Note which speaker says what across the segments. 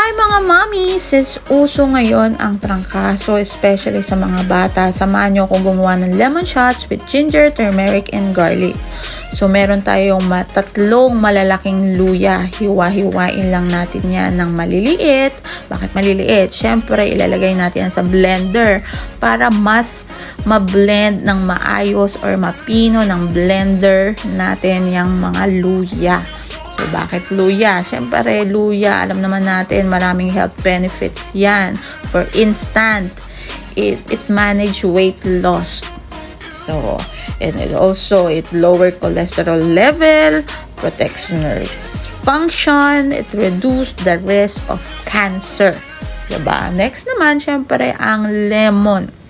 Speaker 1: Hi mga mommy! Sis, uso ngayon ang trangkaso, especially sa mga bata. Samahan nyo akong gumawa ng lemon shots with ginger, turmeric, and garlic. So, meron tayong tatlong malalaking luya. Hiwa-hiwain lang natin yan ng maliliit. Bakit maliliit? Siyempre, ilalagay natin yan sa blender para mas ma-blend ng maayos or mapino ng blender natin yung mga luya. So, bakit luya? Siyempre, luya, alam naman natin, maraming health benefits yan. For instant, it manage weight loss. So, and it lower cholesterol level, protects nerves function, it reduce the risk of cancer. Diba? Next naman, syempre, ang lemon.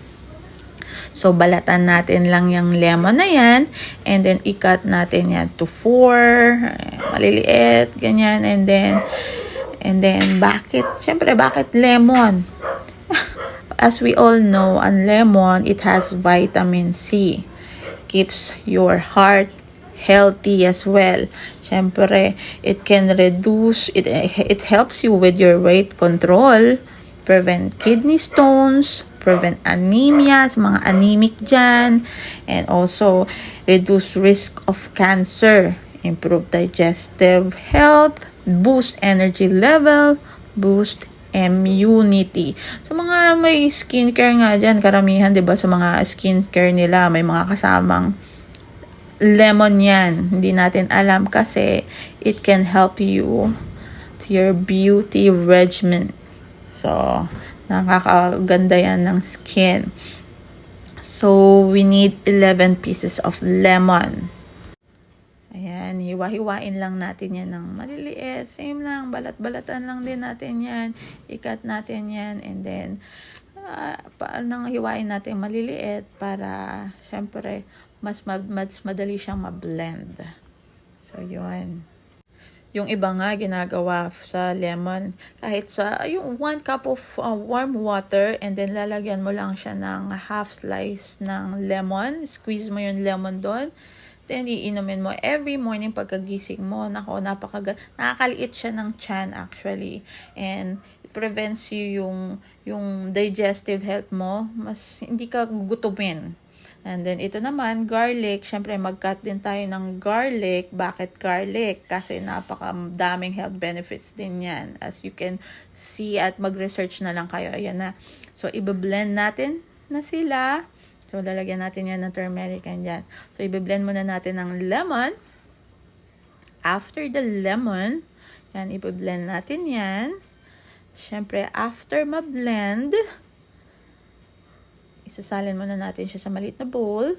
Speaker 1: So, balatan natin lang yung lemon na yan. And then, i-cut natin yan to 4. Maliliit. Ganyan. And then, bakit? Siyempre, bakit lemon? As we all know, ang lemon, it has vitamin C. Keeps your heart healthy as well. Siyempre, it can reduce, it helps you with your weight control, prevent kidney stones, prevent anemia, mga anemic dyan, and also reduce risk of cancer, improve digestive health, boost energy level, boost immunity. Sa mga may skincare nga dyan, karamihan, diba, sa mga skincare nila, may mga kasamang lemon yan. Hindi natin alam kasi it can help you to your beauty regimen. So, nakakaganda yan ng skin. So, we need 11 pieces of lemon. Ayan, hiwa-hiwain lang natin yan ng maliliit. Same lang, balat-balatan lang din natin yan. I-cut natin yan. And then, paano hiwain natin maliliit para, syempre, mas madali siyang ma-blend. So, yun. Yung iba nga ginagawa sa lemon, kahit sa yung 1 cup of warm water and then lalagyan mo lang siya ng half slice ng lemon. Squeeze mo yung lemon doon. Then iinumin mo every morning pagkagising mo. Nako, nakakaliit siya ng tiyan actually. And it prevents you yung digestive health mo. Mas hindi ka gugutumin. And then, ito naman, garlic. Siyempre, mag-cut din tayo ng garlic. Bakit garlic? Kasi napakadaming health benefits din yan. As you can see at mag-research na lang kayo. Ayan na. So, i-blend natin na sila. So, lalagyan natin yan ng turmeric and yan. So, i-blend muna natin ng lemon. After the lemon, yan, i-blend natin yan. Siyempre, after ma-blend, isasalin muna natin siya sa maliit na bowl.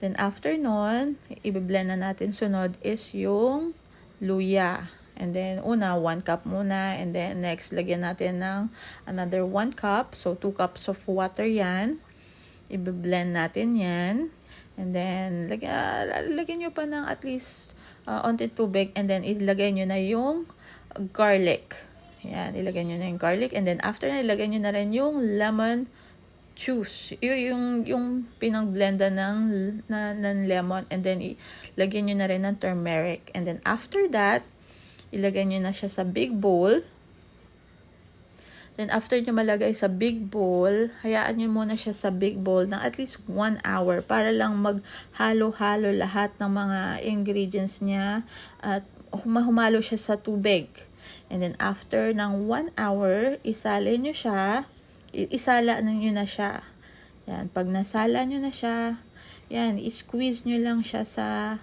Speaker 1: Then, after nun, i-blend na natin. Sunod is yung luya. And then, 1 cup muna. And then, next, lagyan natin ng another 1 cup. So, 2 cups of water yan. I-blend natin yan. And then, lagyan nyo pa ng at least onti tubig. And then, ilagay nyo na yung garlic. Yan, ilagay nyo na yung garlic. And then, after na, ilagay nyo na rin yung lemon juice. Yung pinang-blenda ng lemon. And then, ilagyan nyo na rin ng turmeric. And then, after that, ilagay nyo na siya sa big bowl. Then, after nyo malagay sa big bowl, hayaan nyo muna siya sa big bowl ng at least 1 hour para lang maghalo-halo lahat ng mga ingredients niya at humalo siya sa tubig. And then, after ng 1 hour, isalin nyo siya. Isala nyo na siya. Yan, pag nasala nyo na siya, yan, i-squeeze nyo lang siya sa,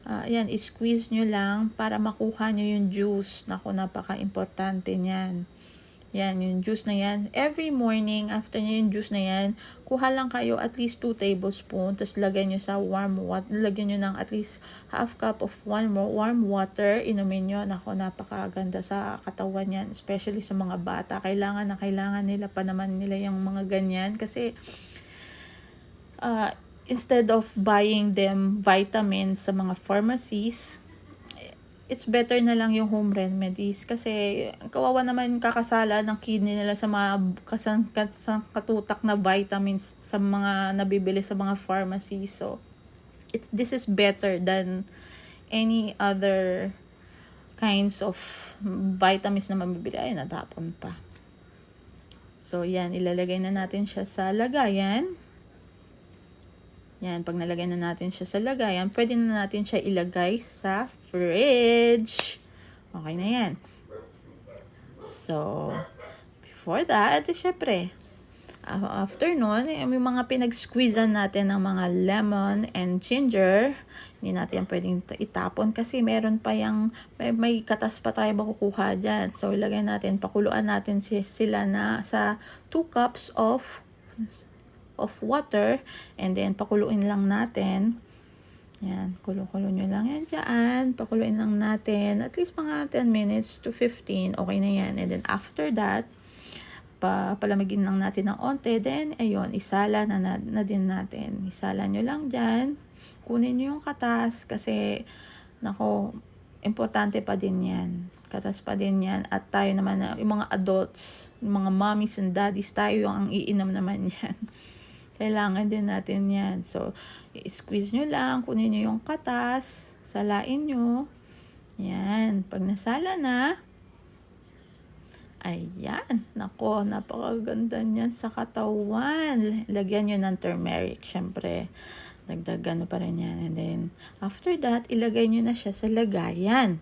Speaker 1: i-squeeze nyo lang para makuha nyo yung juice. Naku, napaka-importante niyan. Yan, yung juice na yan. Every morning, after nyo yung juice na yan, kuha lang kayo at least 2 tablespoons. Tapos lagyan nyo sa warm water. Lagyan nyo ng at least half cup of warm water. Inumin nyo. Nako, napakaganda sa katawan yan. Especially sa mga bata. Kailangan nila pa naman nila yung mga ganyan. Kasi, instead of buying them vitamins sa mga pharmacies, it's better na lang yung home remedies kasi kawawa naman kakasala ng kidney nila sa mga katutak na vitamins sa mga nabibili sa mga pharmacy. So, this is better than any other kinds of vitamins na mabibili, ay natapon pa. So, yan, ilalagay na natin siya sa lagayan. Yan, pag nalagay na natin siya sa lagayan, pwede na natin siya ilagay sa fridge. Okay na yan. So, before that, syempre, after nun, yung mga pinag-squeezan natin ng mga lemon and ginger, hindi natin yan pwedeng itapon kasi meron pa yung, may katas pa tayo makukuha dyan. So, ilagay natin, pakuluan natin sila na sa 2 cups of water, and then pakuluin lang natin. Yan, kulo-kulo nyo lang yan dyan. Pakuluin lang natin at least mga 10 minutes to 15. Okay na yan. And then after that, palamigin lang natin ng onte. Then, ayun, isala na din natin. Isala nyo lang dyan. Kunin nyo yung katas kasi, nako, importante pa din yan. Katas pa din yan. At tayo naman, yung mga adults, yung mga mommies and daddies, tayo yung ang iinom naman yan. Kailangan din natin yan. So, i-squeeze nyo lang, kunin nyo yung katas, salain nyo. Yan. Pag nasala na, ayan. Nako, napakaganda niyan sa katawan. Lagyan nyo ng turmeric, syempre. Dagdagan pa rin yan. And then, after that, ilagay nyo na siya sa lagayan.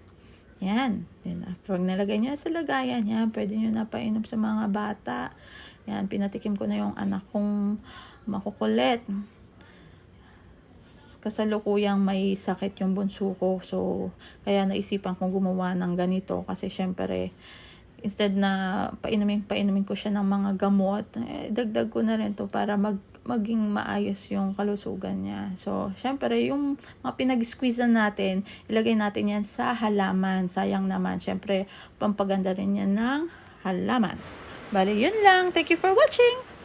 Speaker 1: Yan. Then, after nalagay nyo sa lagayan, yan, pwede nyo na painom sa mga bata. Yan, pinatikim ko na yung anak kong makukulit. Kasalukuyang may sakit yung bunso ko. So, kaya naisipan kong gumawa ng ganito. Kasi syempre, instead na painumin ko siya ng mga gamot, dagdag ko na rin to para maging maayos yung kalusugan niya. So, syempre, yung mga pinag-squeeze natin, ilagay natin yan sa halaman. Sayang naman, syempre, pampaganda rin yan ng halaman. Bali, yun lang. Thank you for watching!